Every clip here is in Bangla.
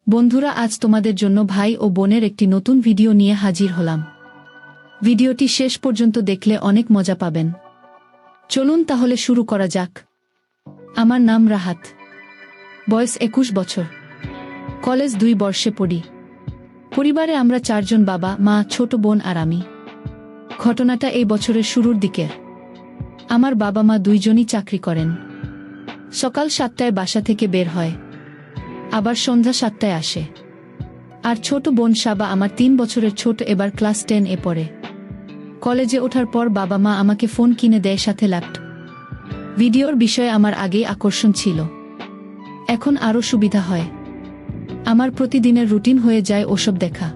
বন্ধুরা, আজ তোমাদের জন্য ভাই ও বোনের একটি নতুন ভিডিও নিয়ে হাজির হলাম। ভিডিওটি শেষ পর্যন্ত দেখলে অনেক মজা পাবেন। চলুন তাহলে শুরু করা যাক। আমার নাম রাহাত, বয়স 21 বছর, কলেজ 2 বর্ষে পড়ি। পরিবারে আমরা 4 জন, বাবা, মা, ছোট বোন আর আমি। ঘটনাটা এই বছরের শুরুর দিকে। আমার বাবা মা দুইজনই চাকরি করেন। সকাল 7টায় বাসা থেকে বের হয়, আবার সন্ধ্যা 7টায় আসে। আর ছোট বোন সাবা, আমার 3 বছরের ছোট, এবার ক্লাস 10 এ পড়ে। কলেজে ওঠার পর বাবা মা আমাকে ফোন কিনে দেয়, সাথে ল্যাপটপ। ভিডিওর বিষয়ে আমার আগেই আকর্ষণ ছিল, এখন আরও সুবিধা হয়। আমার প্রতিদিনের রুটিন হয়ে যায় ওসব দেখা।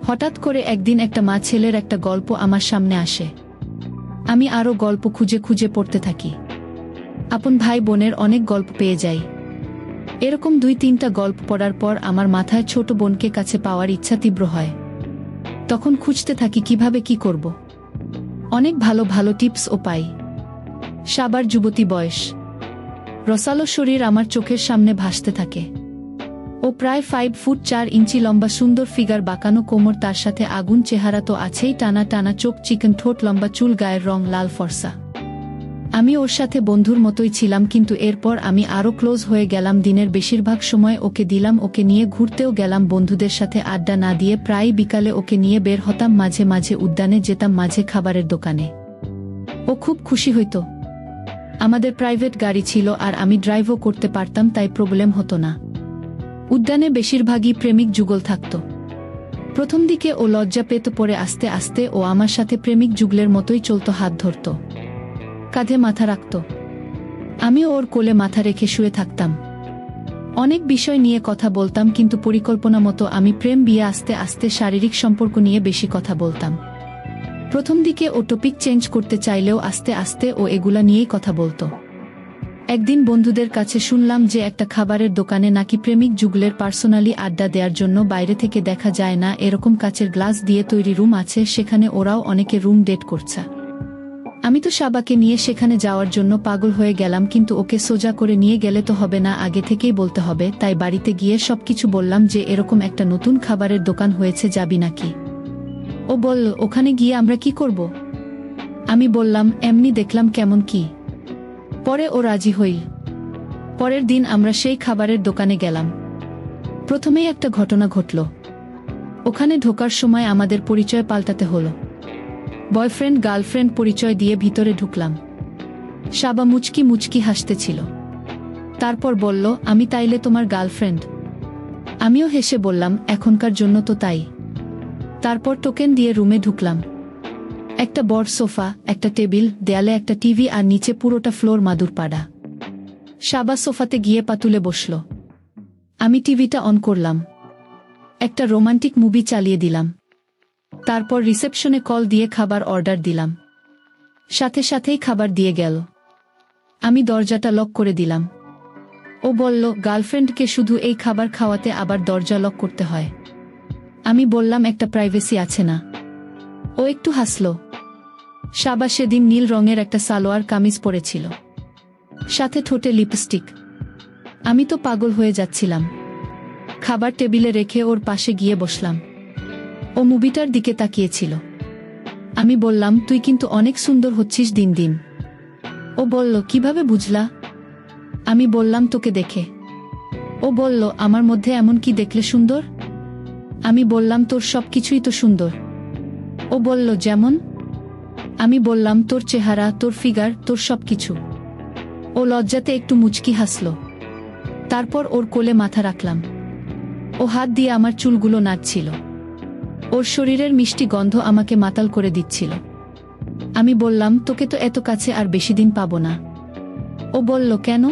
হঠাৎ করে একদিন একটা মা ছেলের একটা গল্প আমার সামনে আসে। আমি আরও গল্প খুঁজে খুঁজে পড়তে থাকি। আপন ভাই বোনের অনেক গল্প পেয়ে যাই। এরকম 2-3টা গল্প পড়ার পর আমার মাথায় ছোট বোনকে কাছে পাওয়ার ইচ্ছা তীব্র হয়। তখন খুঁজতে থাকি কিভাবে কি করব। অনেক ভালো ভালো টিপসও পাই। সাবার যুবতী বয়স, রসালো শরীর আমার চোখের সামনে ভাসতে থাকে। ও প্রায় 5 ফুট 4 ইঞ্চি লম্বা, সুন্দর ফিগার, বাঁকানো কোমর, তার সাথে আগুন চেহারা তো আছেই, টানা টানা চোখ, চিকন ঠোঁট, লম্বা চুল, গায়ের রং লাল ফর্সা। আমি ওর সাথে বন্ধুর মতোই ছিলাম, কিন্তু এরপর আমি আরও ক্লোজ হয়ে গেলাম। দিনের বেশিরভাগ সময় ওকে দিলাম। ওকে নিয়ে ঘুরতেও গেলাম বন্ধুদের সাথে, আড্ডা না দিয়ে প্রায় বিকালে ওকে নিয়ে বের হতাম। মাঝে মাঝে উদ্যানে যেতাম, মাঝে খাবারের দোকানে। ও খুব খুশি হইত। আমাদের প্রাইভেট গাড়ি ছিল আর আমি ড্রাইভও করতে পারতাম, তাই প্রবলেম হতো না। উদ্যানে বেশিরভাগই প্রেমিক যুগল থাকত। প্রথম দিকে ও লজ্জা পেত, পরে আস্তে আস্তে ও আমার সাথে প্রেমিক যুগলের মতোই চলত। হাত ধরত, কাঁধে মাথা রাখত, আমি ওর কোলে মাথা রেখে শুয়ে থাকতাম। অনেক বিষয় নিয়ে কথা বলতাম, কিন্তু পরিকল্পনা মতো। আমি প্রেম, বিয়ে, আস্তে আস্তে শারীরিক সম্পর্ক নিয়ে বেশি কথা বলতাম। প্রথম দিকে ও টপিক চেঞ্জ করতে চাইলেও আস্তে আস্তে ও এগুলা নিয়েই কথা বলতো। একদিন বন্ধুদের কাছে শুনলাম যে একটা খাবারের দোকানে নাকি প্রেমিক যুগলের পার্সোনালি আড্ডা দেওয়ার জন্য বাইরে থেকে দেখা যায় না এরকম কাচের গ্লাস দিয়ে তৈরি রুম আছে, সেখানে ওরাও অনেকে রুম ডেট করছে। আমি তো সাবাকে নিয়ে সেখানে যাওয়ার জন্য পাগল হয়ে গেলাম, কিন্তু ওকে সোজা করে নিয়ে গেলে তো হবে না, আগে থেকেই বলতে হবে। তাই বাড়িতে গিয়ে সবকিছু বললাম যে এরকম একটা নতুন খাবারের দোকান হয়েছে, যাবি নাকি? ও বলল, ওখানে গিয়ে আমরা কি করব? আমি বললাম, এমনি দেখলাম কেমন কি। পরে ও রাজি হইল। পরের দিন আমরা সেই খাবারের দোকানে গেলাম। প্রথমেই একটা ঘটনা ঘটল। ওখানে ঢোকার সময় আমাদের পরিচয় পাল্টাতে হলো। বয়ফ্রেন্ড গার্লফ্রেন্ড পরিচয় দিয়ে ভিতরে ঢুকলাম। সাবা মুচকি মুচকি হাসতেছিল। তারপর বলল, আমি তাইলে তোমার গার্লফ্রেন্ড? আমিও হেসে বললাম, এখনকার জন্য তো তাই। তারপর টোকেন দিয়ে রুমে ঢুকলাম। একটা বড় সোফা, একটা টেবিল, দেয়ালে একটা টিভি, আর নিচে পুরোটা ফ্লোর মাদুর পাড়া। সাবা সোফাতে গিয়ে পা তুলে বসল। আমি টিভিটা অন করলাম, একটা রোমান্টিক মুভি চালিয়ে দিলাম। তারপর রিসেপশনে কল দিয়ে খাবার অর্ডার দিলাম। সাথে সাথেই খাবার দিয়ে গেল। আমি দরজাটা লক করে দিলাম। ও বলল, গার্লফ্রেন্ডকে শুধু এই খাবার খাওয়াতে আবার দরজা লক করতে হয়? আমি বললাম, একটা প্রাইভেসি আছে না? ও একটু হাসল। সাবা সেদিন নীল রঙের একটা সালোয়ার কামিজ পরেছিল, সাথে ঠোঁটে লিপস্টিক। আমি তো পাগল হয়ে যাচ্ছিলাম। খাবার টেবিলে রেখে ওর পাশে গিয়ে বসলাম। ও মুভিটার দিকে তাকিয়েছিল। আমি বললাম, তুই কিন্তু অনেক সুন্দর হচ্ছিস দিন দিন। ও বলল, কিভাবে বুঝলা? আমি বললাম, তোকে দেখে। ও বলল, আমার মধ্যে এমন কি দেখলে সুন্দর? আমি বললাম, তোর সব কিছুই তো সুন্দর। ও বলল, যেমন? আমি বললাম, তোর চেহারা, তোর ফিগার, তোর সব কিছু। ও লজ্জাতে একটু মুচকি হাসল। তারপর ওর কোলে মাথা রাখলাম। ও হাত দিয়ে আমার চুলগুলো নাড়ছিল। ওর শরীরের মিষ্টি গন্ধ আমাকে মাতাল করে দিচ্ছিল। আমি বললাম, তোকে তো এত কাছে আর বেশি দিন পাবো না। ও বলল, কেন?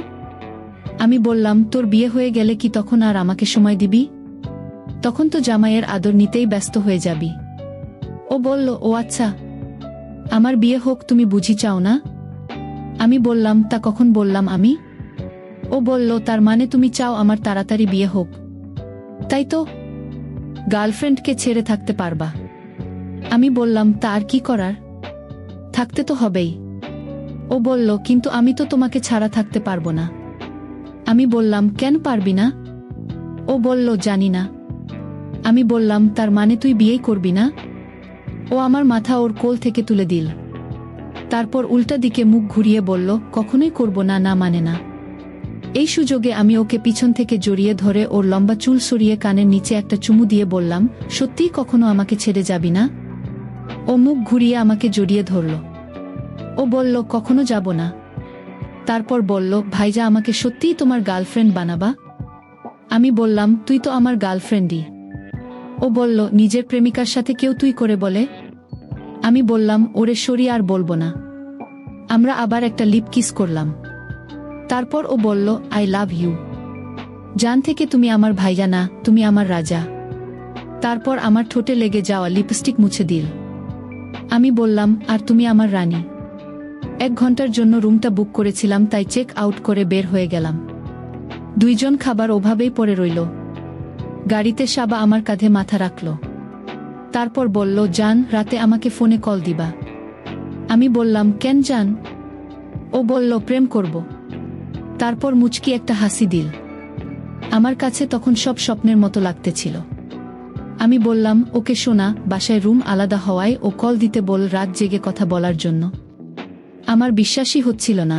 আমি বললাম, তোর বিয়ে হয়ে গেলে কি তখন আর আমাকে সময় দিবি? তখন তো জামাইয়ের আদর নিতেই ব্যস্ত হয়ে যাবি। ও বলল, ও আচ্ছা, আমার বিয়ে হোক তুমি বুঝি চাও না? আমি বললাম, তা কখন বললাম আমি? ও বলল, তার মানে তুমি চাও আমার তাড়াতাড়ি বিয়ে হোক, তাই তো? গার্লফ্রেন্ডকে ছেড়ে থাকতে পারবা? আমি বললাম, তা আর কি করার, থাকতে তো হবেই। ও বলল, কিন্তু আমি তো তোমাকে ছাড়া থাকতে পারবো না। আমি বললাম, কেন পারবি না? ও বলল, জানি না। আমি বললাম, তার মানে তুই বিয়েই করবি না? ও আমার মাথা ওর কোল থেকে তুলে দিল। তারপর উল্টা দিকে মুখ ঘুরিয়ে বলল, কখনোই করব না, না মানে না। এই সুযোগে আমি ওকে পিছন থেকে জড়িয়ে ধরে ওর লম্বা চুল সরিয়ে কানের নিচে একটা চুমু দিয়ে বললাম, সত্যিই কখনো আমাকে ছেড়ে যাবি না? ও মুখ ঘুরিয়ে আমাকে জড়িয়ে ধরল। ও বলল, কখনো যাব না। তারপর বলল, ভাইজা, আমাকে সত্যিই তোমার গার্লফ্রেন্ড বানাবা? আমি বললাম, তুই তো আমার গার্লফ্রেন্ডই। ও বলল, নিজের প্রেমিকার সাথে কেউ তুই করে বলে? আমি বললাম, ওরে সরি, আর বলবো না। আমরা আবার একটা লিপ কিস করলাম। তারপর ও বলল, আই লাভ ইউ জান, থেকে তুমি আমার ভাইজা না, তুমি আমার রাজা। তারপর আমার ঠোঁটে লেগে যাওয়া লিপস্টিক মুছে দিল। আমি বললাম, আর তুমি আমার রানী। 1 ঘন্টার জন্য রুমটা বুক করেছিলাম, তাই চেক আউট করে বের হয়ে গেলাম। 2 জন খাবার ওভাবেই পড়ে রইল। গাড়িতে সাবা আমার কাঁধে মাথা রাখল। তারপর বলল, জান, রাতে আমাকে ফোনে কল দিবা। আমি বললাম, কেন জান? ও বলল, প্রেম করব। তারপর মুচকি একটা হাসি দিল। আমার কাছে তখন সব স্বপ্নের মতো লাগতেছিল। আমি বললাম, ওকে শোনা, বাসায় রুম আলাদা হওয়ায় ও কল দিতে বল রাত জেগে কথা বলার জন্য। আমার বিশ্বাসই হচ্ছিল না।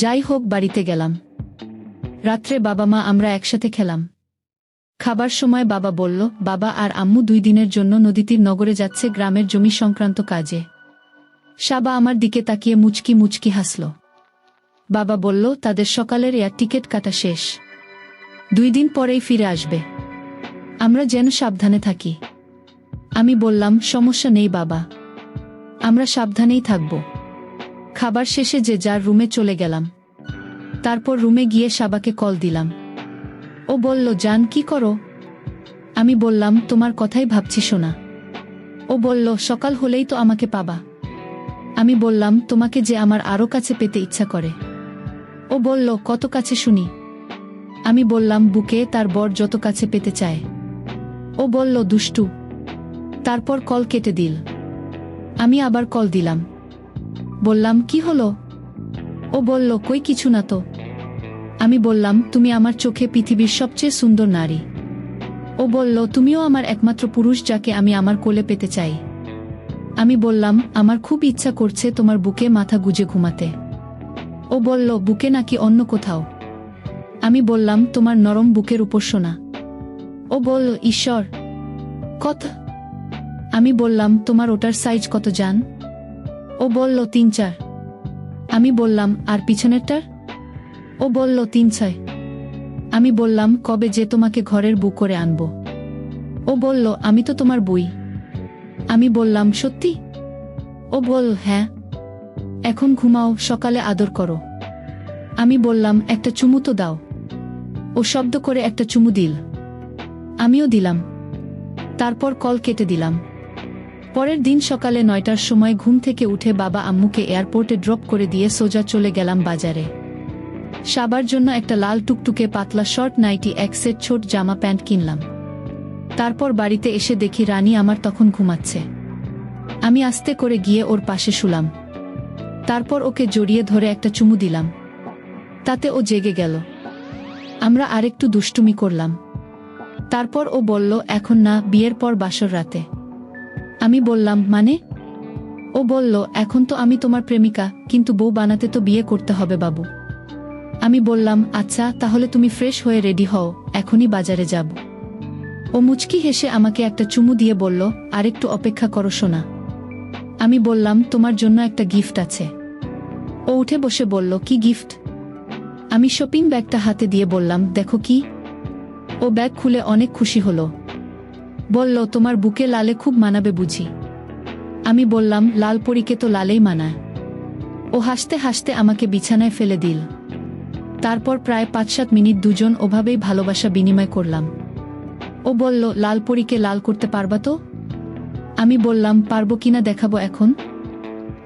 যাই হোক, বাড়িতে গেলাম। রাত্রে বাবা মা আমরা একসাথে খেলাম। খাবার সময় বাবা বলল, বাবা আর আম্মু 2 দিনের জন্য নদীতীর নগরে যাচ্ছে গ্রামের জমি সংক্রান্ত কাজে। সাবা আমার দিকে তাকিয়ে মুচকি মুচকি হাসল। বাবা বলল, তাদের সকালের এয়ার টিকেট কাটা শেষ। 2 দিন পরেই ফিরে আসবে। আমরা যেন সাবধানে থাকি। আমি বললাম, সমস্যা নেই বাবা, আমরা সাবধানেই থাকব। খাবার শেষে যে যার রুমে চলে গেলাম। তারপর রুমে গিয়ে সাবাকে কল দিলাম। ও বলল, জান, কি করো? আমি বললাম, তোমার কথাই ভাবছি শোনা। ও বলল, সকাল হলেই তো আমাকে পাবা। আমি বললাম, তোমাকে যে আমার আরো কাছে পেতে ইচ্ছা করে। ও বলল, কত কাছে শুনি? আমি বললাম, বুকে তার বর যত কাছে পেতে চায়। ও বলল, দুষ্টু। তারপর কল কেটে দিল। আমি আবার কল দিলাম। বললাম, কি হলো? ও বলল, কই কিছু না তো। আমি বললাম, তুমি আমার চোখে পৃথিবীর সবচেয়ে সুন্দর নারী। ও বলল, তুমিও আমার একমাত্র পুরুষ যাকে আমি আমার কোলে পেতে চাই। আমি বললাম, আমার খুব ইচ্ছা করছে তোমার বুকে মাথা গুজে ঘুমাতে। ও বলল, বুকে নাকি অন্য কোথাও? আমি বললাম, তোমার নরম বুকের উপর শোনা। ও বলল, ঈশ্বর, কত? আমি বললাম, তোমার ওটার সাইজ কত জান? ও বলল, 3-4। আমি বললাম, আর পিছনেরটার? ও বলল, 3-6। আমি বললাম, কবে যে তোমাকে ঘরের বউ করে আনব? ও বলল, আমি তো তোমার বই। আমি বললাম, সত্যি? ও বলল, হ্যাঁ। এখন ঘুমাও, সকালে আদর করো। আমি বললাম, একটা চুমু তো দাও। ও শব্দ করে একটা চুমু দিল। আমিও দিলাম। তারপর কল কেটে দিলাম। পরের দিন সকালে 9টার সময় ঘুম থেকে উঠে বাবা আম্মুকে এয়ারপোর্টে ড্রপ করে দিয়ে সোজা চলে গেলাম বাজারে। সাবার জন্য একটা লাল টুকটুকে পাতলা শর্ট নাইটি, 1 সেট ছোট জামা প্যান্ট কিনলাম। তারপর বাড়িতে এসে দেখি রানী আমার তখন ঘুমাচ্ছে। আমি আস্তে করে গিয়ে ওর পাশে শুলাম। তারপর ওকে জড়িয়ে ধরে একটা চুমু দিলাম। তাতে ও জেগে গেল। আমরা আরেকটু দুষ্টুমি করলাম। তারপর ও বলল, এখন না, বিয়ের পর বাসর রাতে। আমি বললাম, মানে? ও বলল, এখন তো আমি তোমার প্রেমিকা, কিন্তু বউ বানাতে তো বিয়ে করতে হবে বাবু। আমি বললাম, আচ্ছা, তাহলে তুমি ফ্রেশ হয়ে রেডি হও, এখনই বাজারে যাব। ও মুচকি হেসে আমাকে একটা চুমু দিয়ে বলল, আরেকটু অপেক্ষা করো সোনা। আমি বললাম, তোমার জন্য একটা গিফট আছে। ও উঠে বসে বলল, কি গিফট? আমি শপিং ব্যাগটা হাতে দিয়ে বললাম, দেখো কি। ও ব্যাগ খুলে অনেক খুশি হলো। বলল, তোমার বুকে লালে খুব মানাবে বুঝি। আমি বললাম, লাল পরীকে তো লালেই মানায়। ও হাসতে হাসতে আমাকে বিছানায় ফেলে দিল। তারপর প্রায় 5-7 মিনিট দুজন ওভাবেই ভালোবাসা বিনিময় করলাম। ও বলল, লাল পরীকে লাল করতে পারবা তো? আমি বললাম, পারবো কিনা দেখাবো এখন।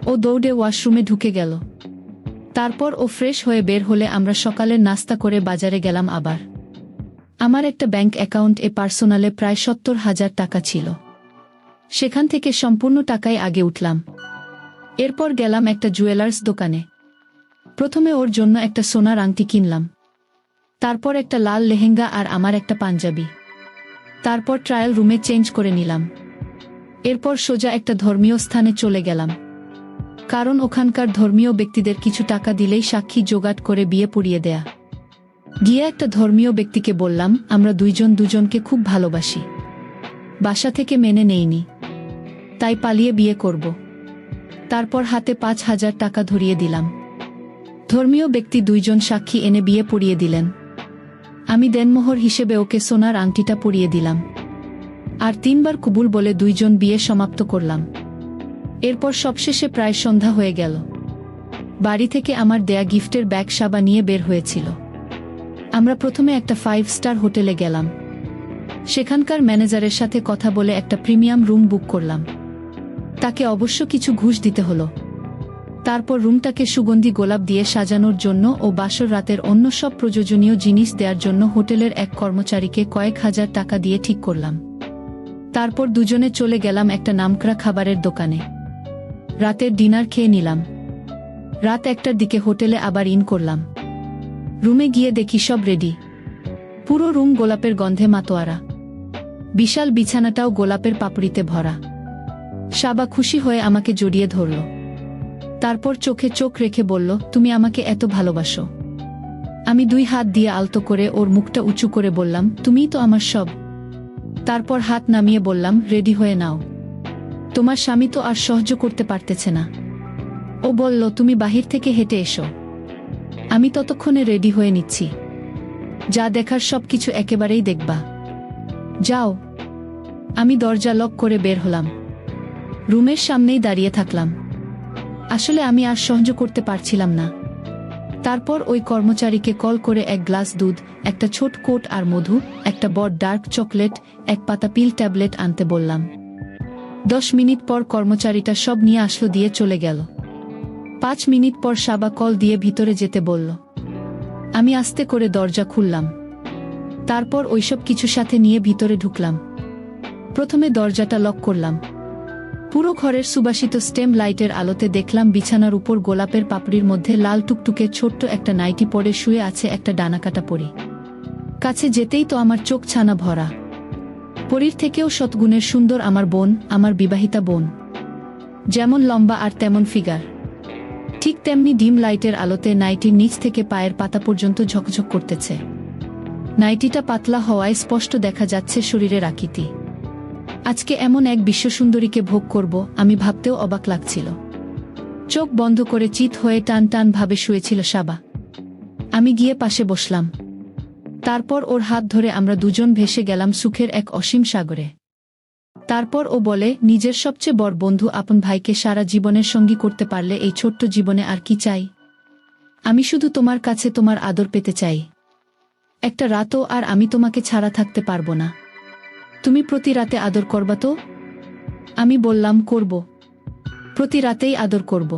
ও দৌড়ে ওয়াশরুমে ঢুকে গেল। তারপর ও ফ্রেশ হয়ে বের হলে আমরা সকালের নাস্তা করে বাজারে গেলাম আবার। আমার একটা ব্যাংক অ্যাকাউন্টে পার্সোনালে প্রায় 70,000 টাকা ছিল। সেখান থেকে সম্পূর্ণ টাকাই আগে উঠলাম। এরপর গেলাম একটা জুয়েলার্স দোকানে। প্রথমে ওর জন্য একটা সোনার আংটি কিনলাম। তারপর একটা লাল লেহেঙ্গা আর আমার একটা পাঞ্জাবি। তারপর ট্রায়াল রুমে চেঞ্জ করে নিলাম। এরপর সোজা একটা ধর্মীয় স্থানে চলে গেলাম, কারণ ওখানকার ধর্মীয় ব্যক্তিদের কিছু টাকা দিলেই সাক্ষী জোগাড় করে বিয়ে পড়িয়ে দেয়া। গিয়ে একটা ধর্মীয় ব্যক্তিকে বললাম আমরা দুইজন দুজনকে খুব ভালোবাসি, বাসা থেকে মেনে নেইনি, তাই পালিয়ে বিয়ে করব। তারপর হাতে 5,000 টাকা ধরিয়ে দিলাম। ধর্মীয় ব্যক্তি দুইজন সাক্ষী এনে বিয়ে পড়িয়ে দিলেন। আমি দেনমোহর হিসেবে ওকে সোনার আংটিটা পরিয়ে দিলাম, আর 3 বার কবুল বলে দুইজন বিয়ে সমাপ্ত করলাম। এরপর সবশেষে প্রায় সন্ধ্যা হয়ে গেল। বাড়ি থেকে আমার দেয়া গিফটের ব্যাগ সাবা নিয়ে বের হয়েছিল। আমরা প্রথমে একটা 5 স্টার হোটেলে গেলাম। সেখানকার ম্যানেজারের সাথে কথা বলে একটা প্রিমিয়াম রুম বুক করলাম। তাকে অবশ্য কিছু ঘুষ দিতে হলো। তারপর রুমটাকে সুগন্ধি গোলাপ দিয়ে সাজানোর জন্য ও বাসর রাতের অন্য সব প্রয়োজনীয় জিনিস দেওয়ার জন্য হোটেলের এক কর্মচারীকে কয়েক হাজার টাকা দিয়ে ঠিক করলাম। তারপর দুজনে চলে গেলাম একটা নামকরা খাবারের দোকানে। রাতের ডিনার খেয়ে নিলাম। রাত 1টার দিকে হোটেলে আবার ইন করলাম। রুমে গিয়ে দেখি সব রেডি। পুরো রুম গোলাপের গন্ধে মাতোয়ারা। বিশাল বিছানাটাও গোলাপের পাপড়িতে ভরা। সাবা খুশি হয়ে আমাকে জড়িয়ে ধরল। তারপর চোখে চোখ রেখে বলল, তুমি আমাকে এত ভালোবাসো। আমি 2 হাত দিয়ে আলতো করে ওর মুখটা উঁচু করে বললাম, তুমিই তো আমার সব। তারপর হাত নামিয়ে বললাম, রেডি হয়ে নাও, তোমার স্বামী তো আর সহ্য করতে পারতেছে না। ও বলল, তুমি বাহির থেকে হেঁটে এসো, আমি ততক্ষণে রেডি হয়ে নিচ্ছি। যা দেখার সবকিছু একেবারেই দেখবা, যাও। আমি দরজা লক করে বের হলাম। রুমের সামনেই দাঁড়িয়ে থাকলাম। আসলে আমি আর সহ্য করতে পারছিলাম না। তারপর ওই কর্মচারীকে কল করে 1 গ্লাস দুধ, একটা ছোট কোট আর মধু, একটা বড় ডার্ক চকলেট, 1 পাতা পিল ট্যাবলেট আনতে বললাম। 10 মিনিট পর কর্মচারীটা সব নিয়ে আসলো, দিয়ে চলে গেল। 5 মিনিট পর সাবা কল দিয়ে ভিতরে যেতে বলল। আমি আস্তে করে দরজা খুললাম। তারপর ওইসব কিছু সাথে নিয়ে ভিতরে ঢুকলাম। প্রথমে দরজাটা লক করলাম। পুরো ঘরের সুবাসিত স্টেম লাইটের আলোতে দেখলাম বিছানার উপর গোলাপের পাপড়ির মধ্যে লাল টুকটুকে ছোট্ট একটা নাইটি পরে শুয়ে আছে একটা ডানাকাটা পরী। কাছে যেতেই তো আমার চোখ ছানা ভরা। পরীর থেকেও শতগুণের সুন্দর আমার বোন, আমার বিবাহিতা বোন। যেমন লম্বা আর তেমন ফিগার, ঠিক তেমনি ডিম লাইটের আলোতে নাইটির নিচ থেকে পায়ের পাতা পর্যন্ত ঝকঝক করতেছে। নাইটিটা পাতলা হওয়ায় স্পষ্ট দেখা যাচ্ছে শরীরের আকৃতি। আজকে এমন এক বিশ্বসুন্দরীকে ভোগ করব, আমি ভাবতেও অবাক লাগছিল। চোখ বন্ধ করে চিত হয়ে টান টান ভাবে শুয়েছিল সাবা। আমি গিয়ে পাশে বসলাম। তারপর ওর হাত ধরে আমরা দুজন ভেসে গেলাম সুখের এক অসীম সাগরে। তারপর ও বলে, নিজের সবচেয়ে বড় বন্ধু আপন ভাইকে সারা জীবনের সঙ্গী করতে পারলে এই ছোট্ট জীবনে আর কি চাই? আমি শুধু তোমার কাছে তোমার আদর পেতে চাই। একটা রাতও আর আমি তোমাকে ছাড়া থাকতে পারবো না। তুমি প্রতি রাতে আদর করবা তো? আমি বললাম, করব। প্রতি রাতেই আদর করব।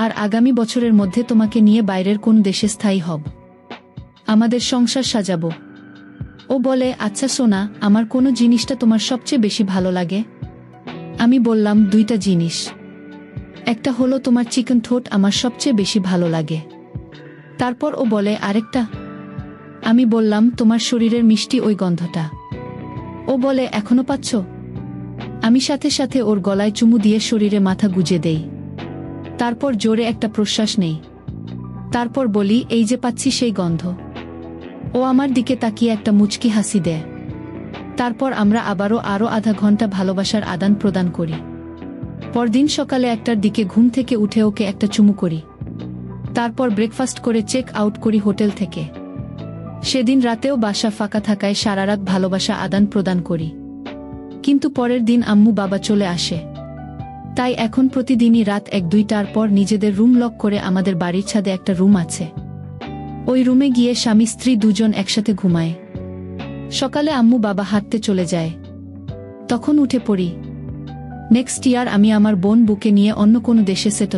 আর আগামী বছরের মধ্যে তোমাকে নিয়ে বাইরের কোন দেশে স্থায়ী হব। আমাদের সংসার সাজাবো। ও বলে, আচ্ছা সোনা, আমার কোনো জিনিসটা তোমার সবচেয়ে বেশি ভালো লাগে? আমি বললাম, 2টা জিনিস। একটা হলো তোমার চিকেন ঠোঁট আমার সবচেয়ে বেশি ভালো লাগে। তারপর ও বলে, আরেকটা? আমি বললাম, তোমার শরীরের মিষ্টি ওই গন্ধটা। ও বলে, এখনো পাচ্ছ? আমি সাথে সাথে ওর গলায় চুমু দিয়ে শরীরে মাথা গুজে দেই। তারপর জোরে একটা প্রশ্বাস নেই। তারপর বলি, এই যে পাচ্ছি সেই গন্ধ। ও আমার দিকে তাকিয়ে একটা মুচকি হাসি দেয়। তারপর আমরা আরও আধা ঘন্টা ভালোবাসার আদান প্রদান করি। পরদিন সকালে 1টার দিকে ঘুম থেকে উঠে ওকে একটা চুমু করি। তারপর ব্রেকফাস্ট করে চেক আউট করি হোটেল থেকে। সেদিন রাতেও বাসা ফাঁকা থাকায় সারারাত ভালোবাসা আদান প্রদান করি। কিন্তু পরের দিন আম্মু বাবা চলে আসে। তাই এখন প্রতিদিনই রাত 1-2টার পর নিজেদের রুম লক করে, আমাদের বাড়ির ছাদে একটা রুম আছে, ওই রুমে গিয়ে স্বামী স্ত্রী দুজন একসাথে ঘুমায়। সকালে আম্মু বাবা হাঁটতে চলে যায়, তখন উঠে পড়ি। নেক্সট ইয়ার আমি আমার বোন বুকে নিয়ে অন্য কোনো দেশে সেটেল